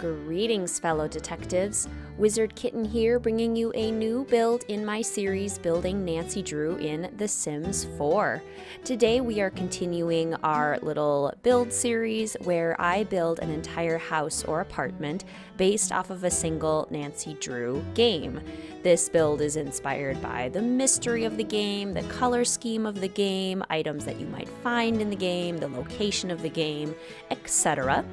Greetings, fellow detectives. Wizard Kitten here, bringing you a new build in my series Building Nancy Drew in The Sims 4. Today we are continuing our little build series where I build an entire house or apartment based off of a single Nancy Drew game. This build is inspired by the mystery of the game, the color scheme of the game, items that you might find in the game, the location of the game, etc.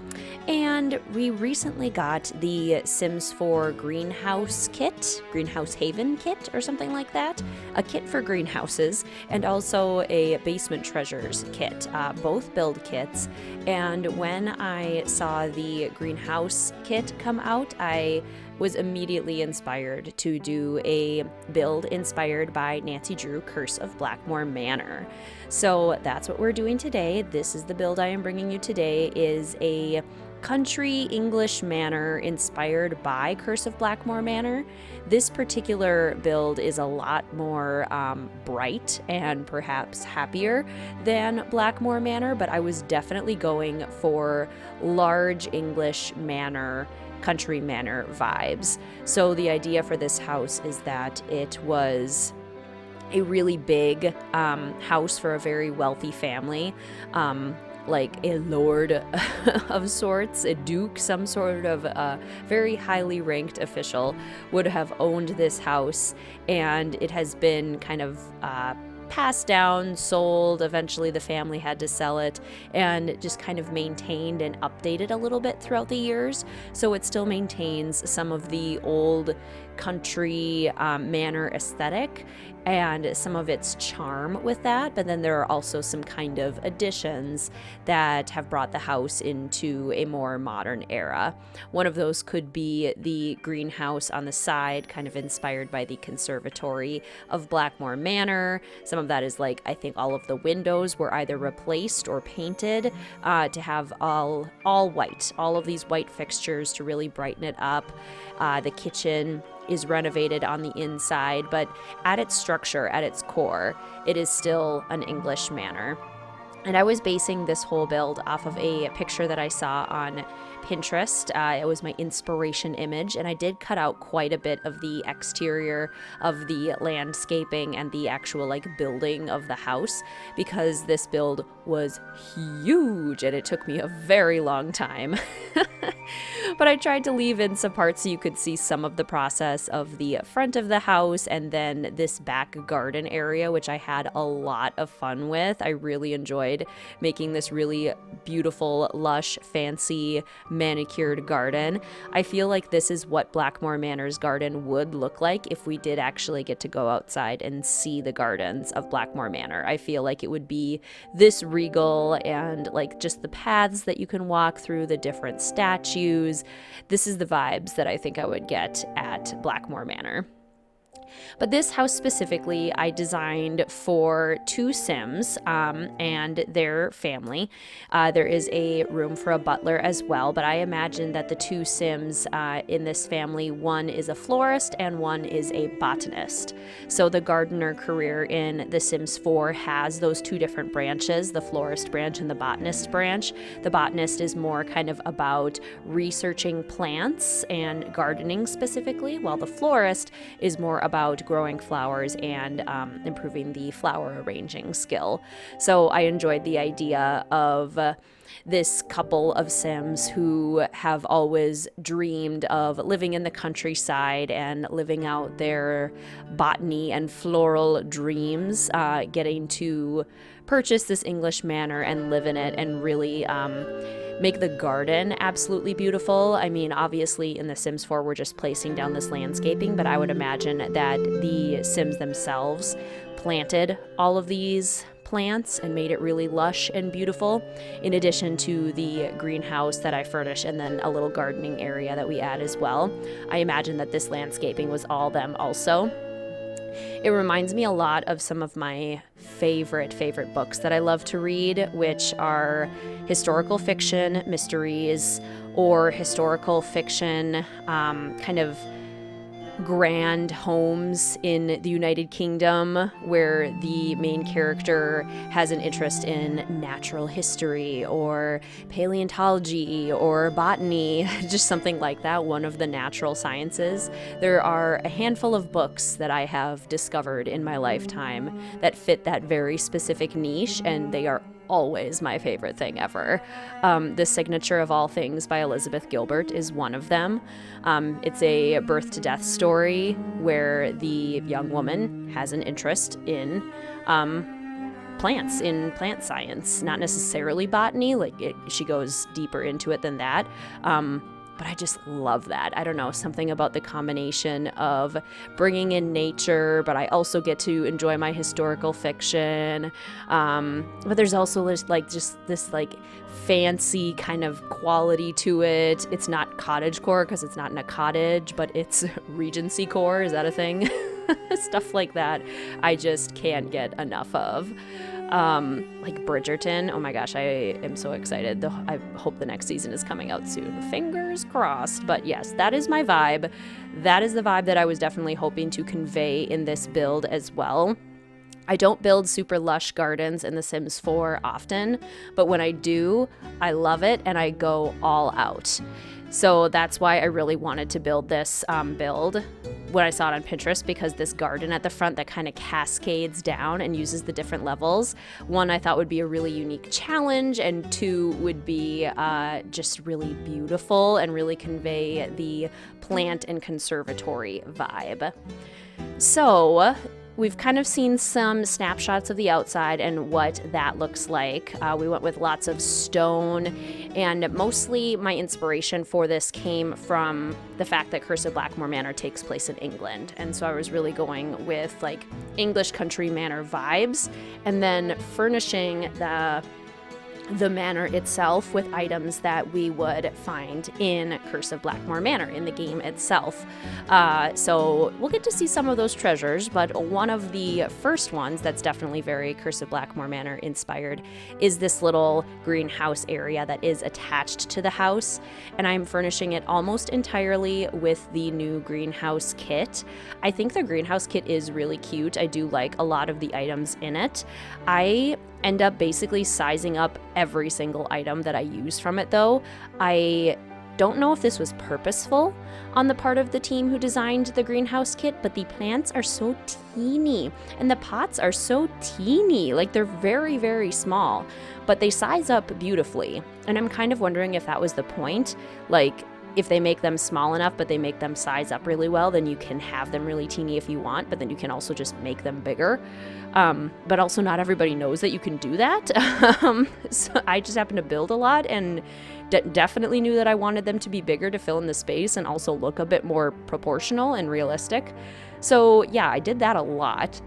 And we recently got the Sims 4 Greenhouse Kit, Greenhouse Haven Kit or something like that, a kit for greenhouses, and also a Basement Treasures kit, both build kits. And when I saw the Greenhouse Kit come out, I was immediately inspired to do a build inspired by Nancy Drew Curse of Blackmoor Manor. So that's what we're doing today. This is the build I am bringing you today, is a country English manor inspired by Curse of Blackmoor Manor. This particular build is a lot more bright and perhaps happier than Blackmoor Manor, but I was definitely going for large English manor, country manor vibes. So the idea for this house is that it was a really big house for a very wealthy family, like a lord of sorts, a duke, some sort of very highly ranked official would have owned this house, and it has been kind of passed down, sold. Eventually the family had to sell it, and just kind of maintained and updated a little bit throughout the years. So it still maintains some of the old country manor aesthetic and some of its charm with that, but then there are also some kind of additions that have brought the house into a more modern era. One of those could be the greenhouse on the side, kind of inspired by the conservatory of Blackmoor Manor. Some of that is like, I think all of the windows were either replaced or painted to have all white, all of these white fixtures to really brighten it up. The kitchen is renovated on the inside, but at its structure, at its core, it is still an English manor. And I was basing this whole build off of a picture that I saw on Pinterest. It was my inspiration image, and I did cut out quite a bit of the exterior of the landscaping and the actual building of the house, because this build was huge and it took me a very long time. But I tried to leave in some parts so you could see some of the process of the front of the house, and then this back garden area, which I had a lot of fun with. I really enjoyed making this really beautiful, lush, fancy, manicured garden. I feel like this is what Blackmoor Manor's garden would look like if we did actually get to go outside and see the gardens of Blackmoor Manor. I feel like it would be this regal, and just the paths that you can walk through, the different statues. This is the vibes that I think I would get at Blackmoor Manor. But this house specifically I designed for two Sims and their family. There is a room for a butler as well, but I imagine that the two Sims in this family, one is a florist and one is a botanist. So the gardener career in The Sims 4 has those two different branches, the florist branch and the botanist branch. The botanist is more kind of about researching plants and gardening specifically, while the florist is more about growing flowers and improving the flower arranging skill. So I enjoyed the idea of this couple of Sims who have always dreamed of living in the countryside and living out their botany and floral dreams, getting to purchase this English manor and live in it and really make the garden absolutely beautiful. I mean, obviously in The Sims 4 we're just placing down this landscaping, but I would imagine that the Sims themselves planted all of these plants and made it really lush and beautiful, in addition to the greenhouse that I furnish and then a little gardening area that we add as well. I imagine that this landscaping was all them also. It reminds me a lot of some of my favorite books that I love to read, which are historical fiction, mysteries, or historical fiction, kind of grand homes in the United Kingdom where the main character has an interest in natural history or paleontology or botany, just something like that, one of the natural sciences. There are a handful of books that I have discovered in my lifetime that fit that very specific niche, and they are always my favorite thing ever. The Signature of All Things by Elizabeth Gilbert is one of them. It's a birth to death story where the young woman has an interest in plants, in plant science, not necessarily botany. She goes deeper into it than that. But I just love that. I don't know, something about the combination of bringing in nature, but I also get to enjoy my historical fiction. But there's also just this fancy kind of quality to it. It's not cottagecore because it's not in a cottage, but it's Regency core. Is that a thing? Stuff like that I just can't get enough of. Like Bridgerton, oh my gosh, I am so excited. I hope the next season is coming out soon. Fingers crossed. But yes, that is my vibe. That is the vibe that I was definitely hoping to convey in this build as well. I don't build super lush gardens in The Sims 4 often, but when I do, I love it and I go all out. So that's why I really wanted to build this build when I saw it on Pinterest, because this garden at the front that kind of cascades down and uses the different levels, one, I thought would be a really unique challenge, and two, would be just really beautiful and really convey the plant and conservatory vibe. So we've kind of seen some snapshots of the outside and what that looks like. We went with lots of stone, and mostly my inspiration for this came from the fact that Curse of Blackmoor Manor takes place in England. And so I was really going with like English country manor vibes, and then furnishing the manor itself with items that we would find in Curse of Blackmoor Manor in the game itself. So we'll get to see some of those treasures, but one of the first ones that's definitely very Curse of Blackmoor Manor inspired is this little greenhouse area that is attached to the house, and I'm furnishing it almost entirely with the new greenhouse kit. I think the greenhouse kit is really cute. I do like a lot of the items in it. I end up basically sizing up every single item that I use from it, though. I don't know if this was purposeful on the part of the team who designed the greenhouse kit, but the plants are so teeny and the pots are so teeny. Like, they're very, very small, but they size up beautifully. And I'm kind of wondering if that was the point. Like, if they make them small enough, but they make them size up really well, then you can have them really teeny if you want, but then you can also just make them bigger. But also not everybody knows that you can do that. So I just happen to build a lot and definitely knew that I wanted them to be bigger to fill in the space and also look a bit more proportional and realistic. So yeah, I did that a lot.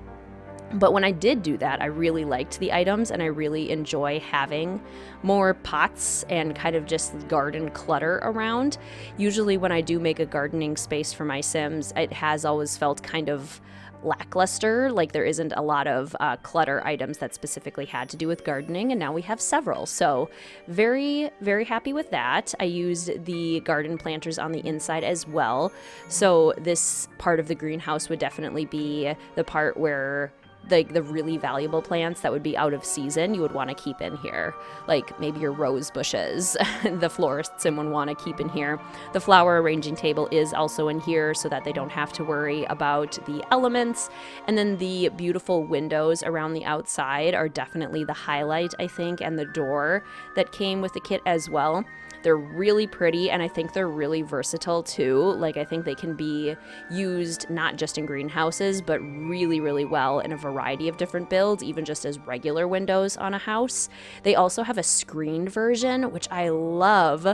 But when I did do that, I really liked the items, and I really enjoy having more pots and kind of just garden clutter around. Usually when I do make a gardening space for my Sims, it has always felt kind of lackluster, like there isn't a lot of clutter items that specifically had to do with gardening, and now we have several. So very, very happy with that. I used the garden planters on the inside as well. So this part of the greenhouse would definitely be the part where the really valuable plants that would be out of season you would want to keep in here, like maybe your rose bushes. The florists would want to keep in here. The flower arranging table is also in here so that they don't have to worry about the elements. And then the beautiful windows around the outside are definitely the highlight, I think, and the door that came with the kit as well. They're really pretty, and I think they're really versatile too. Like, I think they can be used not just in greenhouses, but really, really well in a variety of different builds, even just as regular windows on a house. They also have a screened version, which I love.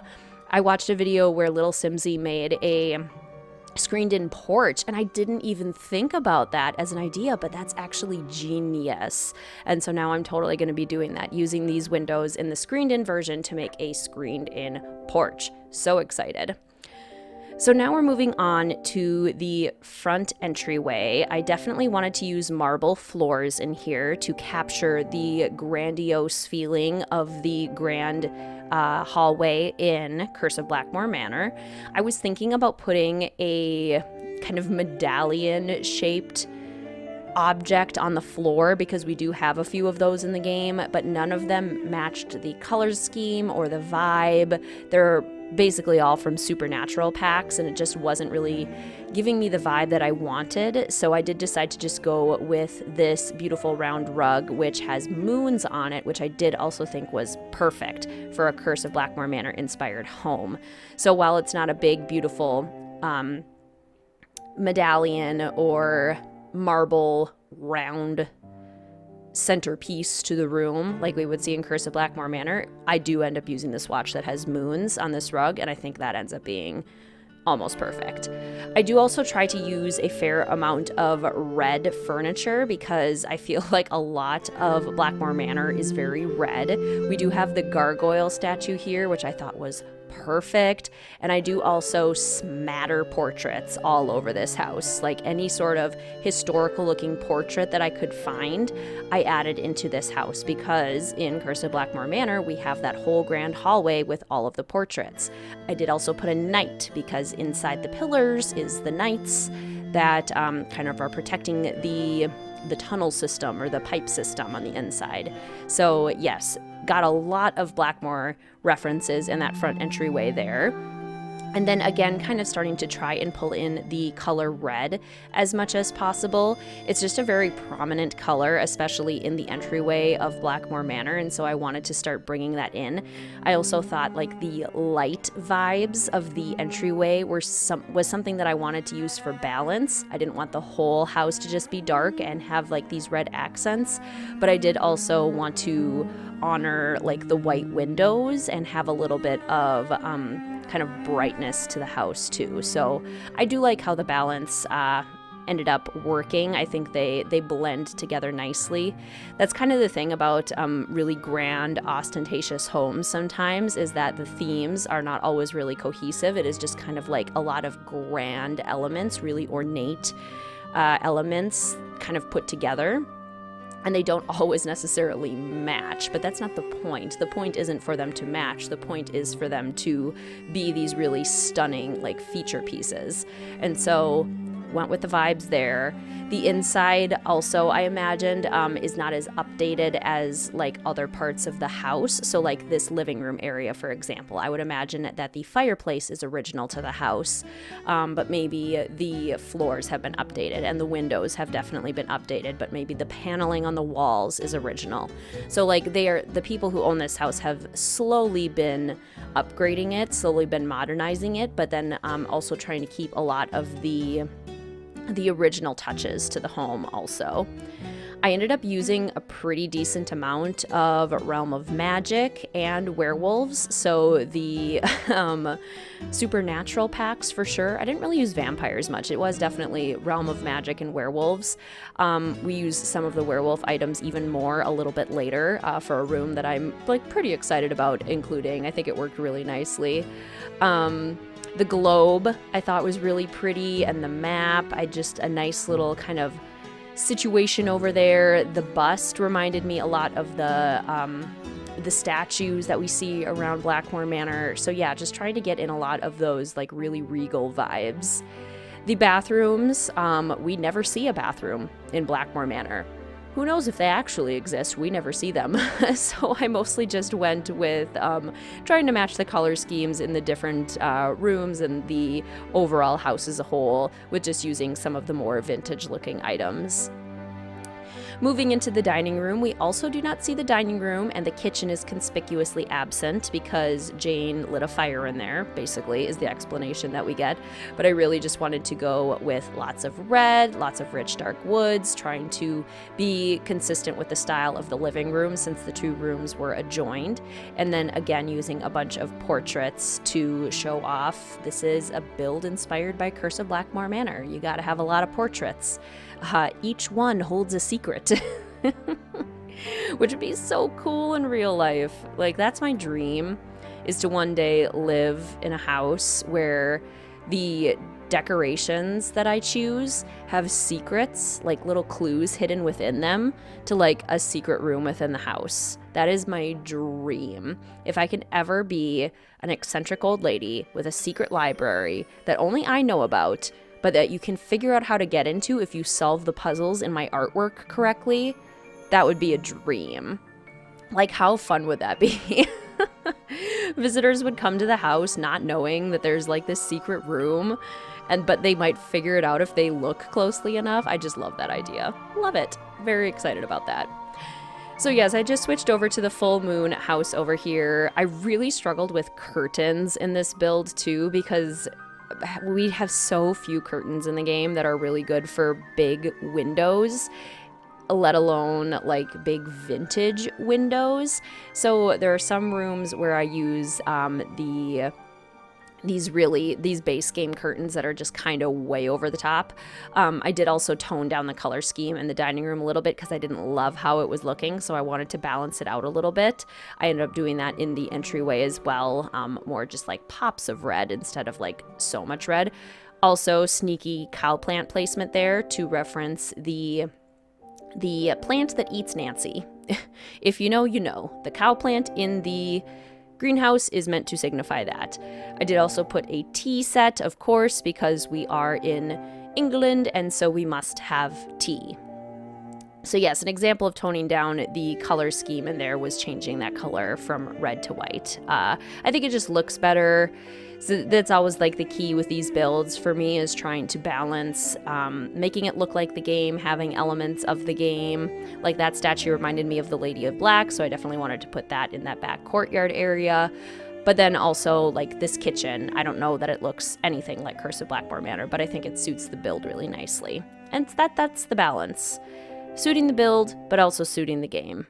I watched a video where Little Simsy made a screened in porch, and I didn't even think about that as an idea, but that's actually genius. And so now I'm totally going to be doing that, using these windows in the screened in version to make a screened in porch. So excited. So now we're moving on to the front entryway. I definitely wanted to use marble floors in here to capture the grandiose feeling of the grand hallway in Curse of Blackmoor Manor. I was thinking about putting a kind of medallion shaped object on the floor, because we do have a few of those in the game, but none of them matched the color scheme or the vibe. They're basically all from Supernatural packs, and it just wasn't really giving me the vibe that I wanted. So I did decide to just go with this beautiful round rug, which has moons on it, which I did also think was perfect for a Curse of Blackmoor Manor inspired home. So while it's not a big, beautiful medallion or marble round centerpiece to the room like we would see in Curse of Blackmoor Manor, I do end up using the swatch that has moons on this rug, and I think that ends up being almost perfect. I do also try to use a fair amount of red furniture because I feel like a lot of Blackmoor Manor is very red. We do have the gargoyle statue here, which I thought was perfect, and I do also smatter portraits all over this house. Like any sort of historical looking portrait that I could find, I added into this house, because in Curse of Blackmoor Manor we have that whole grand hallway with all of the portraits. I did also put a knight, because inside the pillars is the knights that kind of are protecting the tunnel system or the pipe system on the inside. So yes, got a lot of Blackmoor references in that front entryway there. And then again, kind of starting to try and pull in the color red as much as possible. It's just a very prominent color, especially in the entryway of Blackmoor Manor, and so I wanted to start bringing that in. I also thought like the light vibes of the entryway was something that I wanted to use for balance. I didn't want the whole house to just be dark and have like these red accents, but I did also want to honor like the white windows and have a little bit of kind of brightness to the house too. So I do like how the balance ended up working. I think they blend together nicely. That's kind of the thing about really grand, ostentatious homes sometimes, is that the themes are not always really cohesive. It is just kind of like a lot of grand elements, really ornate elements kind of put together. And they don't always necessarily match, but that's not the point. The point isn't for them to match. The point is for them to be these really stunning, like, feature pieces. And so went with the vibes there. The inside also, I imagined, is not as updated as like other parts of the house. So like this living room area, for example, I would imagine that the fireplace is original to the house, but maybe the floors have been updated and the windows have definitely been updated, but maybe the paneling on the walls is original. So like the people who own this house have slowly been upgrading it, slowly been modernizing it, but then also trying to keep a lot of the original touches to the home also. I ended up using a pretty decent amount of Realm of Magic and werewolves, so the supernatural packs for sure. I didn't really use vampires much. It was definitely Realm of Magic and werewolves. We used some of the werewolf items even more a little bit later for a room that I'm like pretty excited about including. I think it worked really nicely. The globe I thought was really pretty, and the map, a nice little kind of situation over there. The bust reminded me a lot of the statues that we see around Blackmoor Manor. So yeah, just trying to get in a lot of those like really regal vibes. The bathrooms, we never see a bathroom in Blackmoor Manor. Who knows if they actually exist? We never see them. So I mostly just went with trying to match the color schemes in the different rooms and the overall house as a whole, with just using some of the more vintage looking items. Moving into the dining room, we also do not see the dining room, and the kitchen is conspicuously absent because Jane lit a fire in there, basically, is the explanation that we get. But I really just wanted to go with lots of red, lots of rich dark woods, trying to be consistent with the style of the living room since the two rooms were adjoined. And then again, using a bunch of portraits to show off. This is a build inspired by Curse of Blackmoor Manor. You gotta have a lot of portraits. Each one holds a secret, which would be so cool in real life. Like, that's my dream, is to one day live in a house where the decorations that I choose have secrets, like little clues hidden within them to like a secret room within the house. That is my dream. If I can ever be an eccentric old lady with a secret library that only I know about, but that you can figure out how to get into if you solve the puzzles in my artwork correctly, that would be a dream. Like, how fun would that be? Visitors would come to the house not knowing that there's like this secret room, but they might figure it out if they look closely enough. I just love that idea. Love it. Very excited about that. So yes, I just switched over to the full moon house over here. I really struggled with curtains in this build too, because we have so few curtains in the game that are really good for big windows, let alone like big vintage windows. So there are some rooms where I use these base game curtains that are just kind of way over the top. I did also tone down the color scheme in the dining room a little bit because I didn't love how it was looking, so I wanted to balance it out a little bit. I ended up doing that in the entryway as well, more just like pops of red instead of like so much red. Also, sneaky cow plant placement there to reference the plant that eats Nancy. If you know, you know. The cow plant in the greenhouse is meant to signify that. I did also put a tea set, of course, because we are in England, and so we must have tea. So yes, an example of toning down the color scheme in there was changing that color from red to white. I think it just looks better. So that's always like the key with these builds for me, is trying to balance, making it look like the game, having elements of the game. Like that statue reminded me of the Lady of Black, so I definitely wanted to put that in that back courtyard area. But then also like this kitchen, I don't know that it looks anything like Curse of Blackmoor Manor, but I think it suits the build really nicely. And that's the balance. Suiting the build, but also suiting the game.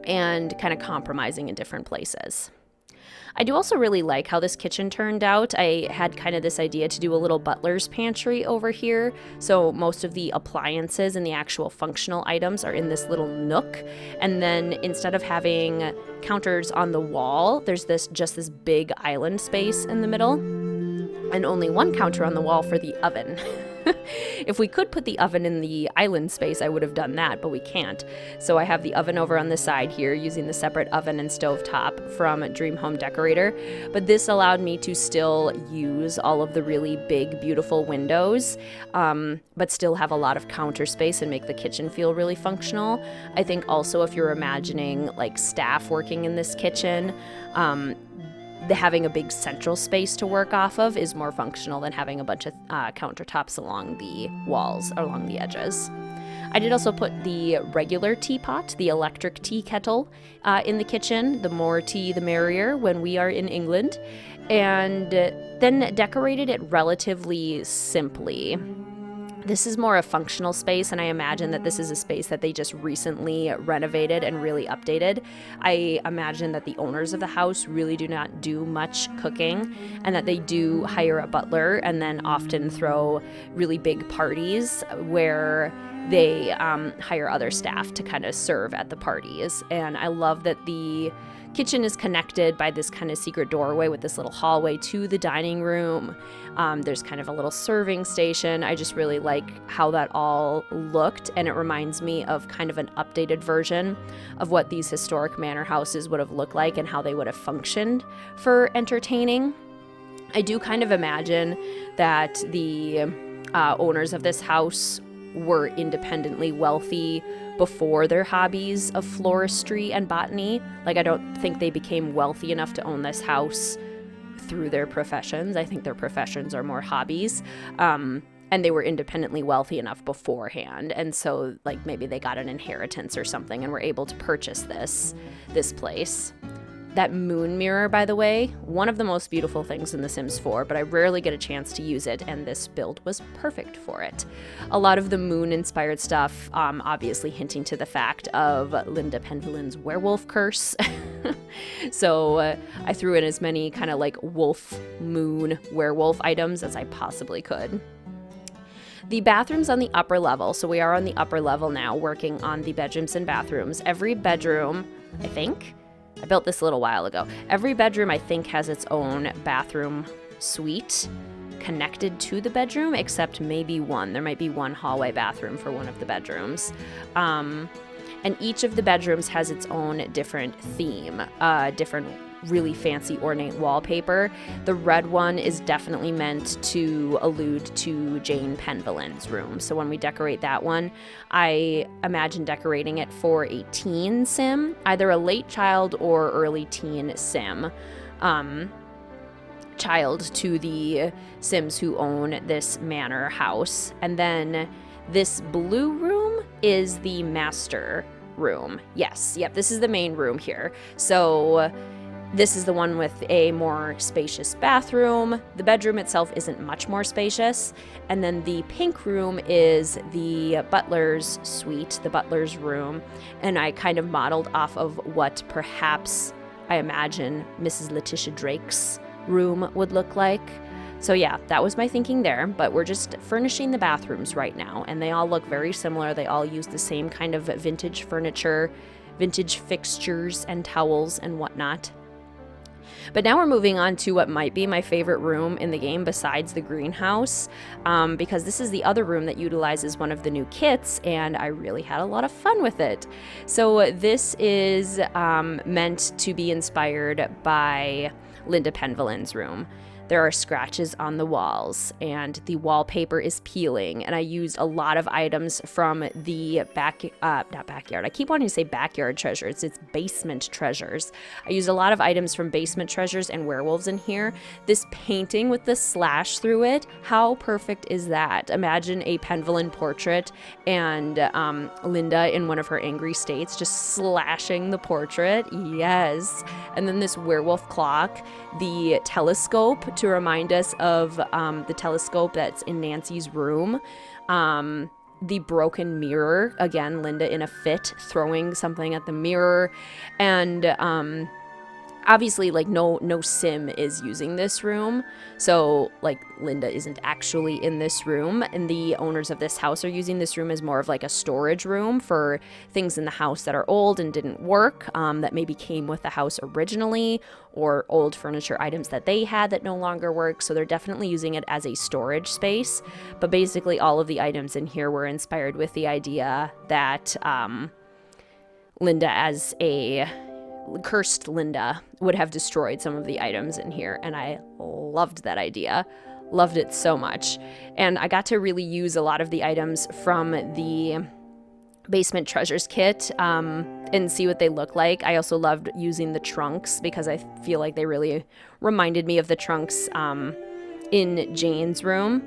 And kind of compromising in different places. I do also really like how this kitchen turned out. I had kind of this idea to do a little butler's pantry over here. So most of the appliances and the actual functional items are in this little nook. And then instead of having counters on the wall, there's just this big island space in the middle. And only one counter on the wall for the oven. If we could put the oven in the island space, I would have done that, but we can't. So I have the oven over on the side here using the separate oven and stove top from Dream Home Decorator. But this allowed me to still use all of the really big, beautiful windows, but still have a lot of counter space and make the kitchen feel really functional. I think also if you're imagining like staff working in this kitchen, having a big central space to work off of is more functional than having a bunch of countertops along the walls, along the edges. I did also put the regular teapot, the electric tea kettle, in the kitchen. The more tea, the merrier when we are in England. And then decorated it relatively simply. This is more a functional space, and I imagine that this is a space that they just recently renovated and really updated. I imagine that the owners of the house really do not do much cooking, and that they do hire a butler and then often throw really big parties where they hire other staff to kind of serve at the parties. And I love that the kitchen is connected by this kind of secret doorway with this little hallway to the dining room. There's kind of a little serving station. I just really like how that all looked, and it reminds me of kind of an updated version of what these historic manor houses would have looked like and how they would have functioned for entertaining. I do kind of imagine that the owners of this house were independently wealthy before their hobbies of floristry and botany. Like, I don't think they became wealthy enough to own this house through their professions. I think their professions are more hobbies. And they were independently wealthy enough beforehand. And so, like, maybe they got an inheritance or something and were able to purchase this place. That moon mirror, by the way, one of the most beautiful things in The Sims 4, but I rarely get a chance to use it, and this build was perfect for it. A lot of the moon-inspired stuff, obviously hinting to the fact of Linda Pendulin's werewolf curse. So I threw in as many kind of like wolf, moon, werewolf items as I possibly could. The bathrooms on the upper level, so we are on the upper level now, working on the bedrooms and bathrooms. Every bedroom, I think, I built this a little while ago. Every bedroom, I think, has its own bathroom suite connected to the bedroom, except maybe one. There might be one hallway bathroom for one of the bedrooms. And each of the bedrooms has its own different theme, different really fancy ornate wallpaper. The red one is definitely meant to allude to Jane Penvillen's room. So when we decorate that one, I imagine decorating it for a teen sim, either a late child or early teen sim. Child to the Sims who own this manor house. And then this blue room is the master room. Yes, yep, this is the main room here. So this is the one with a more spacious bathroom. The bedroom itself isn't much more spacious. And then the pink room is the butler's suite, the butler's room. And I kind of modeled off of what perhaps I imagine Mrs. Letitia Drake's room would look like. So yeah, that was my thinking there, but we're just furnishing the bathrooms right now, and they all look very similar. They all use the same kind of vintage furniture, vintage fixtures and towels and whatnot. But now we're moving on to what might be my favorite room in the game besides the greenhouse, because this is the other room that utilizes one of the new kits, and I really had a lot of fun with it. So this is meant to be inspired by Linda Penvillen's room. There are scratches on the walls, and the wallpaper is peeling, and I used a lot of items from the not backyard. I keep wanting to say backyard treasures. It's basement treasures. I used a lot of items from basement treasures and werewolves in here. This painting with the slash through it, how perfect is that? Imagine a Penvillen portrait and Linda in one of her angry states just slashing the portrait. Yes. And then this werewolf clock, the telescope to remind us of the telescope that's in Nancy's room. The broken mirror, again, Linda in a fit, throwing something at the mirror. And obviously, like, no sim is using this room. So, like, Linda isn't actually in this room. And the owners of this house are using this room as more of like a storage room for things in the house that are old and didn't work, that maybe came with the house originally, or old furniture items that they had that no longer work. So they're definitely using it as a storage space. But basically, all of the items in here were inspired with the idea that Linda, as a cursed Linda, would have destroyed some of the items in here, and I loved that idea. Loved it so much. And I got to really use a lot of the items from the basement treasures kit and see what they look like. I also loved using the trunks because I feel like they really reminded me of the trunks in Jane's room,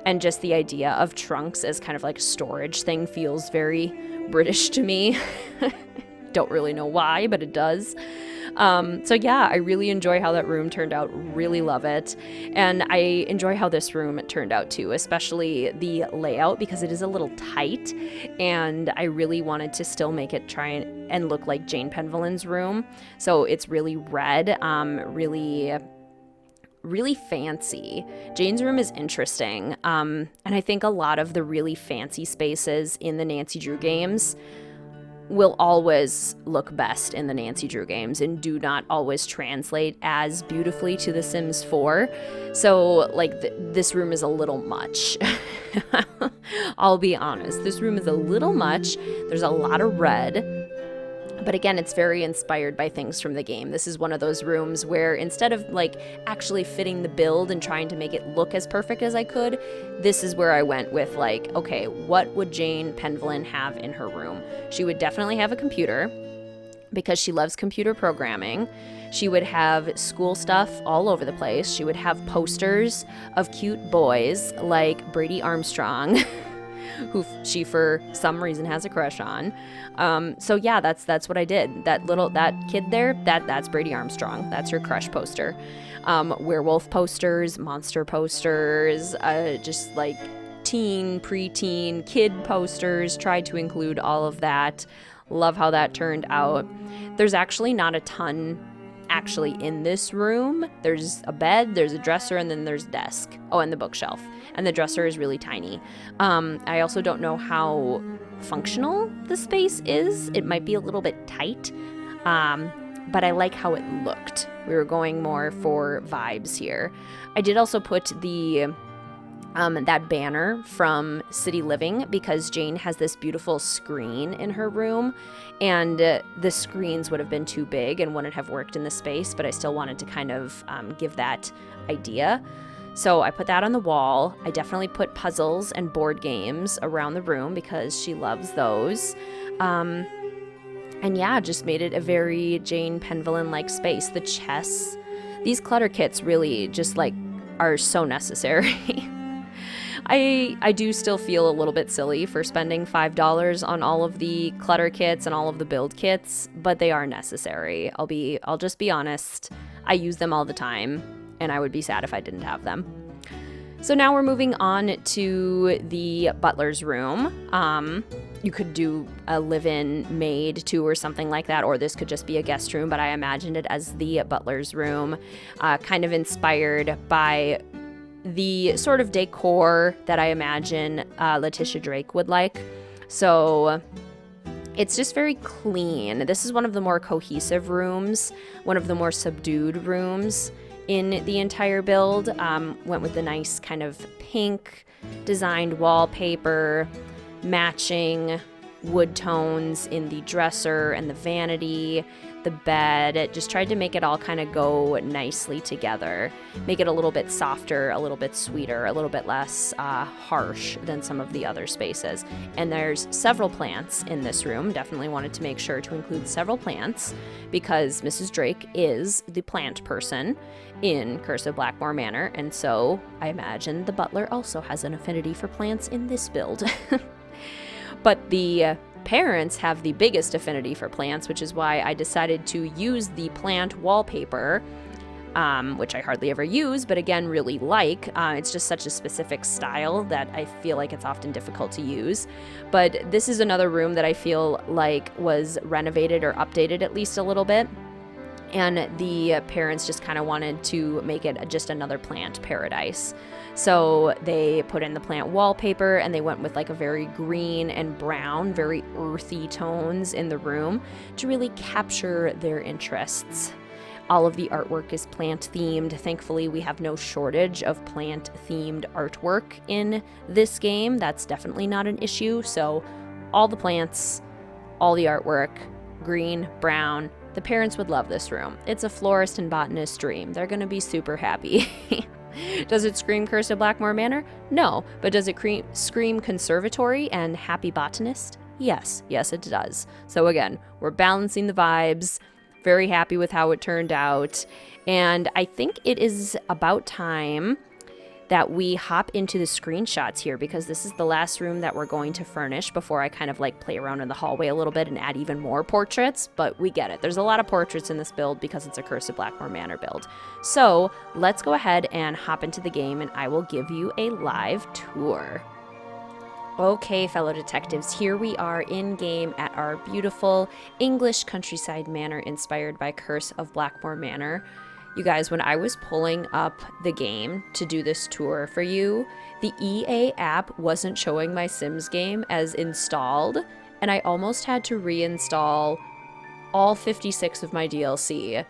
and just the idea of trunks as kind of like a storage thing feels very British to me. Don't really know why, but it does. So yeah, I really enjoy how that room turned out. Really love it. And I enjoy how this room turned out too, especially the layout, because it is a little tight, and I really wanted to still make it try and look like Jane Penvillen's room. So it's really red, really fancy. Jane's room is interesting. And I think a lot of the really fancy spaces in the Nancy Drew games will always look best in the Nancy Drew games and do not always translate as beautifully to The Sims 4. So, like, this room is a little much. I'll be honest. This room is a little much. There's a lot of red. But again, it's very inspired by things from the game. This is one of those rooms where instead of like actually fitting the build and trying to make it look as perfect as I could, this is where I went with like, okay, what would Jane Penvillen have in her room? She would definitely have a computer because she loves computer programming. She would have school stuff all over the place. She would have posters of cute boys like Brady Armstrong, who she for some reason has a crush on. So yeah, that's what I did. That kid there, that's Brady Armstrong. That's her crush poster. Werewolf posters, monster posters, just like teen, preteen, kid posters. Tried to include all of that. Love how that turned out. There's actually not a ton actually in this room. There's a bed, there's a dresser, and then there's a desk. Oh, and the bookshelf. And the dresser is really tiny. I also don't know how functional the space is. It might be a little bit tight, but I like how it looked. We were going more for vibes here. I did also put the that banner from City Living, because Jane has this beautiful screen in her room, and the screens would have been too big and wouldn't have worked in the space, but I still wanted to kind of give that idea. So I put that on the wall. I definitely put puzzles and board games around the room because she loves those. And yeah, just made it a very Jane Penvillen-like space. The chess, these clutter kits really just like are so necessary. I do still feel a little bit silly for spending $5 on all of the clutter kits and all of the build kits, but they are necessary. I'll just be honest. I use them all the time, and I would be sad if I didn't have them. So now we're moving on to the butler's room. You could do a live-in maid too or something like that, or this could just be a guest room, but I imagined it as the butler's room, kind of inspired by the sort of decor that I imagine Letitia Drake would like. So it's just very clean. This is one of the more cohesive rooms, one of the more subdued rooms in the entire build. Went with the nice kind of pink designed wallpaper, matching wood tones in the dresser and the vanity, the bed. It just tried to make it all kind of go nicely together, make it a little bit softer, a little bit sweeter, a little bit less harsh than some of the other spaces. And there's several plants in this room. Definitely wanted to make sure to include several plants because Mrs. Drake is the plant person in Curse of Blackmoor Manor, and so I imagine the butler also has an affinity for plants in this build. But the parents have the biggest affinity for plants, which is why I decided to use the plant wallpaper, which I hardly ever use, but again, really like. It's just such a specific style that I feel like it's often difficult to use. But this is another room that I feel like was renovated or updated at least a little bit. And the parents just kind of wanted to make it just another plant paradise. So they put in the plant wallpaper and they went with like a very green and brown, very earthy tones in the room to really capture their interests. All of the artwork is plant themed. Thankfully, we have no shortage of plant themed artwork in this game. That's definitely not an issue. So all the plants, all the artwork, green, brown. The parents would love this room. It's a florist and botanist dream. They're going to be super happy. Does it scream Curse of Blackmoor Manor? No. But does it scream conservatory and happy botanist? Yes. Yes, it does. So again, we're balancing the vibes. Very happy with how it turned out. And I think it is about time that we hop into the screenshots here, because this is the last room that we're going to furnish before I kind of like play around in the hallway a little bit and add even more portraits. But we get it. There's a lot of portraits in this build because it's a Curse of Blackmoor Manor build. So let's go ahead and hop into the game and I will give you a live tour. Okay, fellow detectives, here we are in game at our beautiful English countryside manor inspired by Curse of Blackmoor Manor. You guys, when I was pulling up the game to do this tour for you, the EA app wasn't showing my Sims game as installed, and I almost had to reinstall all 56 of my DLC.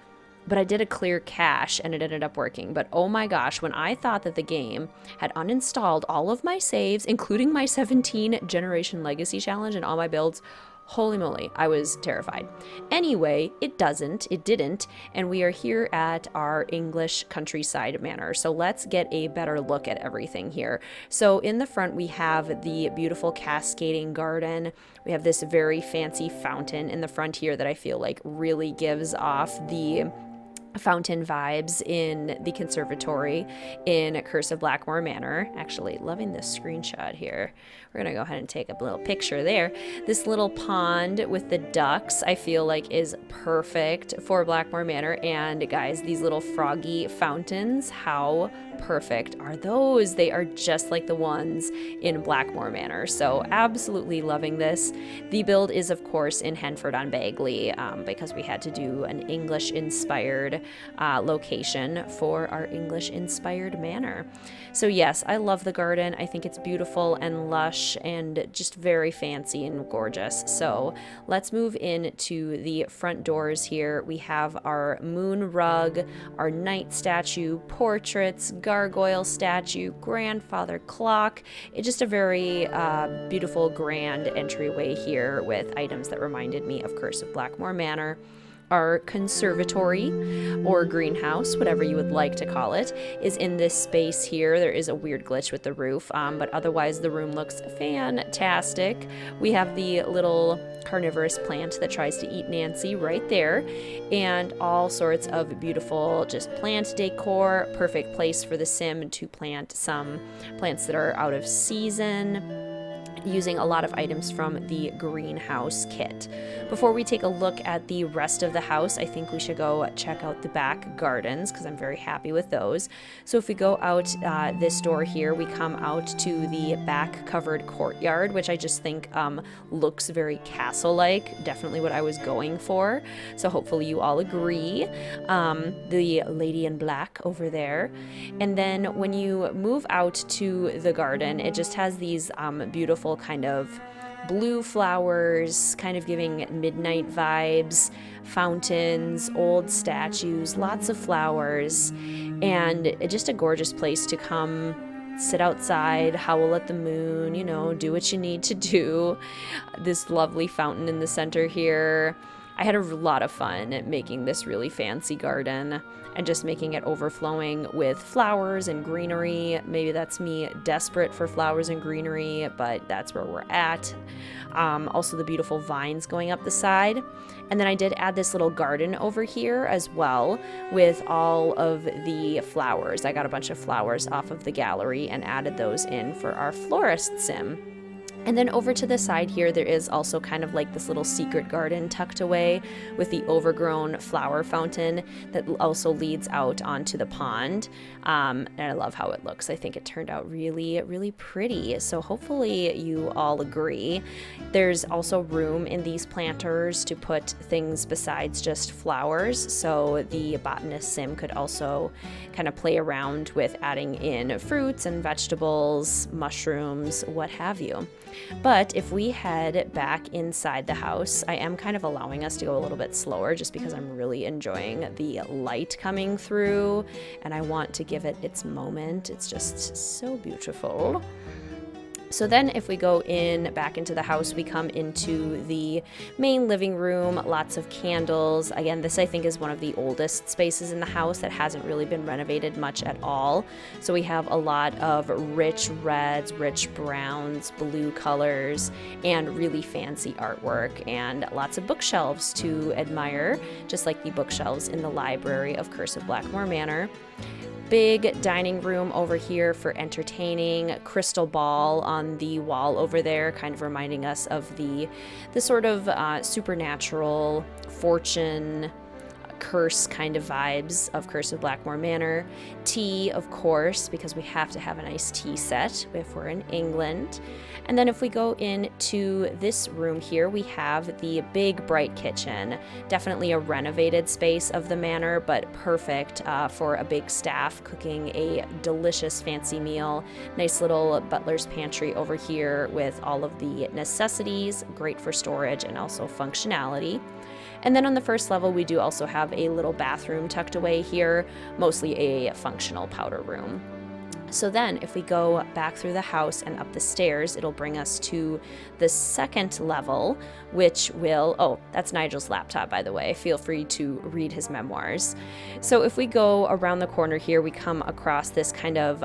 But I did a clear cache and it ended up working. But oh my gosh, when I thought that the game had uninstalled all of my saves, including my 17 Generation Legacy Challenge and all my builds, holy moly, I was terrified. Anyway, it didn't, and we are here at our English countryside manor. So let's get a better look at everything here. So in the front, we have the beautiful cascading garden. We have this very fancy fountain in the front here that I feel like really gives off the fountain vibes in the conservatory in Curse of Blackmoor Manor. Actually, loving this screenshot here. We're gonna go ahead and take a little picture there. This little pond with the ducks I feel like is perfect for Blackmoor Manor. And guys, these little froggy fountains, how perfect are those? They are just like the ones in Blackmoor Manor. So absolutely loving this. The build is of course in Henford-on-Bagley because we had to do an English inspired location for our English inspired manor. So yes, I love the garden. I think it's beautiful and lush and just very fancy and gorgeous. So let's move into the front doors here. We have our moon rug, our knight statue, portraits, gargoyle statue, grandfather clock. It's just a very beautiful, grand entryway here with items that reminded me of Curse of Blackmoor Manor. Our conservatory or greenhouse, whatever you would like to call it, is in this space here. There is a weird glitch with the roof, but otherwise the room looks fantastic. We have the little carnivorous plant that tries to eat Nancy right there, and all sorts of beautiful just plant decor. Perfect place for the sim to plant some plants that are out of season, using a lot of items from the greenhouse kit. Before we take a look at the rest of the house, I think we should go check out the back gardens because I'm very happy with those. So if we go out this door here, we come out to the back covered courtyard, which I just think looks very castle-like, definitely what I was going for. So hopefully you all agree. The lady in black over there. And then when you move out to the garden, it just has these beautiful kind of blue flowers, kind of giving midnight vibes, fountains, old statues, lots of flowers, and just a gorgeous place to come sit outside, howl at the moon, you know, do what you need to do. This lovely fountain in the center here. I had a lot of fun making this really fancy garden and just making it overflowing with flowers and greenery. Maybe that's me desperate for flowers and greenery, but that's where we're at. Also the beautiful vines going up the side. And then I did add this little garden over here as well with all of the flowers. I got a bunch of flowers off of the gallery and added those in for our florist sim. And then over to the side here, there is also kind of like this little secret garden tucked away with the overgrown flower fountain that also leads out onto the pond. And I love how it looks. I think it turned out really, really pretty. So hopefully you all agree. There's also room in these planters to put things besides just flowers. So the botanist sim could also kind of play around with adding in fruits and vegetables, mushrooms, what have you. But if we head back inside the house, I am kind of allowing us to go a little bit slower just because I'm really enjoying the light coming through and I want to give it its moment. It's just so beautiful. So then if we go in back into the house, we come into the main living room, lots of candles. Again, this I think is one of the oldest spaces in the house that hasn't really been renovated much at all. So we have a lot of rich reds, rich browns, blue colors, and really fancy artwork and lots of bookshelves to admire, just like the bookshelves in the library of Curse of Blackmoor Manor. Big dining room over here for entertaining, crystal ball on the wall over there, kind of reminding us of the sort of supernatural fortune curse kind of vibes of Curse of Blackmoor Manor. Tea, of course, because we have to have a nice tea set if we're in England. And then if we go into this room here, we have the big bright kitchen. Definitely a renovated space of the manor, but perfect for a big staff cooking a delicious fancy meal. Nice little butler's pantry over here with all of the necessities, great for storage and also functionality. And then on the first level, we do also have a little bathroom tucked away here, mostly a functional powder room. So then if we go back through the house and up the stairs, it'll bring us to the second level, which will, oh, that's Nigel's laptop, by the way. Feel free to read his memoirs. So if we go around the corner here, we come across this kind of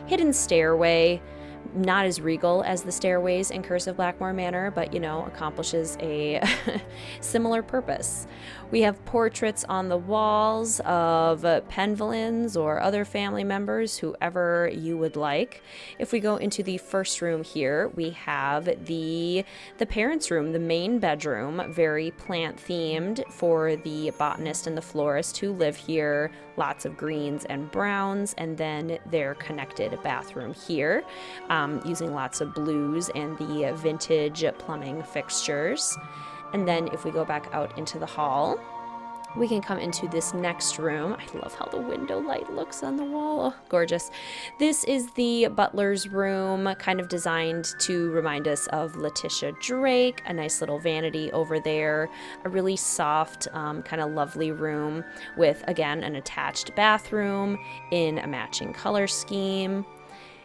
hidden stairway. Not as regal as the stairways in Curse of Blackmoor Manor, but, you know, accomplishes a similar purpose. We have portraits on the walls of Penvillins or other family members, whoever you would like. If we go into the first room here, we have the parents' room, the main bedroom, very plant themed for the botanist and the florist who live here. Lots of greens and browns, and then their connected bathroom here, using lots of blues and the vintage plumbing fixtures. And then if we go back out into the hall, We can come into this next room. I love how the window light looks on the wall. Oh, gorgeous. This is the butler's room, kind of designed to remind us of Letitia Drake. A nice little vanity over there. A really soft, kind of lovely room with, again, an attached bathroom in a matching color scheme.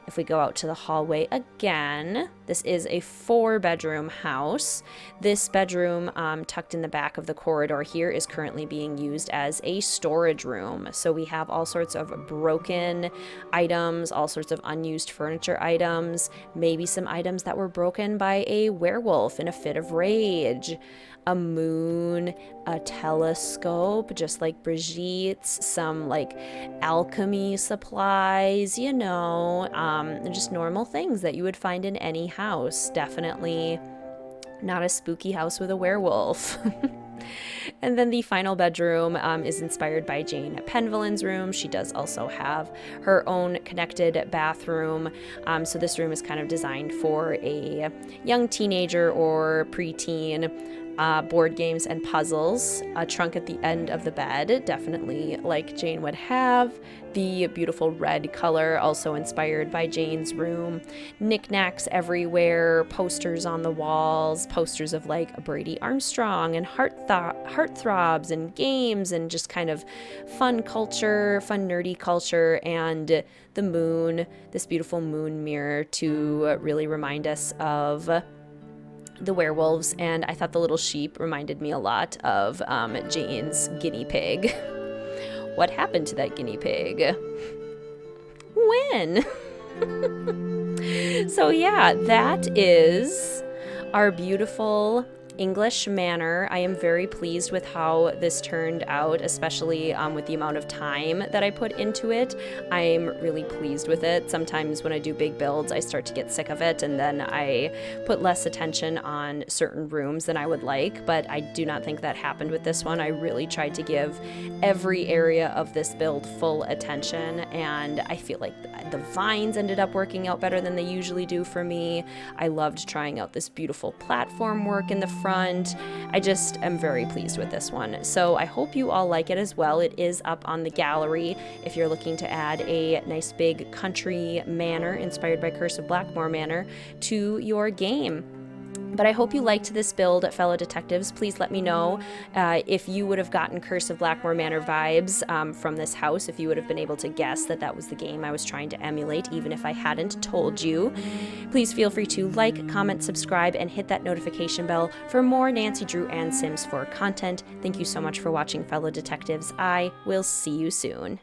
If we go out to the hallway again, this is a 4-bedroom house. This bedroom, tucked in the back of the corridor here, is currently being used as a storage room. So we have all sorts of broken items, all sorts of unused furniture items, maybe some items that were broken by a werewolf in a fit of rage. A moon, a telescope, just like Brigitte's, some like alchemy supplies, you know, just normal things that you would find in any house. Definitely not a spooky house with a werewolf. And then the final bedroom is inspired by Jane Penvillen's room. She does also have her own connected bathroom. So this room is kind of designed for a young teenager or preteen. Board games and puzzles, a trunk at the end of the bed, definitely like Jane would have. The beautiful red color, also inspired by Jane's room. Knickknacks everywhere, posters on the walls, posters of like Brady Armstrong and heartthrobs and games and just kind of fun culture, fun nerdy culture, and the moon, this beautiful moon mirror to really remind us of the werewolves. And I thought the little sheep reminded me a lot of Jane's guinea pig. What happened to that guinea pig? When? So yeah, that is our beautiful English Manor. I am very pleased with how this turned out, especially with the amount of time that I put into it. I'm really pleased with it. Sometimes when I do big builds, I start to get sick of it, and then I put less attention on certain rooms than I would like, but I do not think that happened with this one. I really tried to give every area of this build full attention, and I feel like the vines ended up working out better than they usually do for me. I loved trying out this beautiful platform work in the front. I just am very pleased with this one. So I hope you all like it as well. It is up on the gallery if you're looking to add a nice big country manor inspired by Curse of Blackmoor Manor to your game. But I hope you liked this build, fellow detectives. Please let me know if you would have gotten Curse of Blackmoor Manor vibes from this house, if you would have been able to guess that that was the game I was trying to emulate, even if I hadn't told you. Please feel free to like, comment, subscribe, and hit that notification bell for more Nancy Drew and Sims 4 content. Thank you so much for watching, fellow detectives. I will see you soon.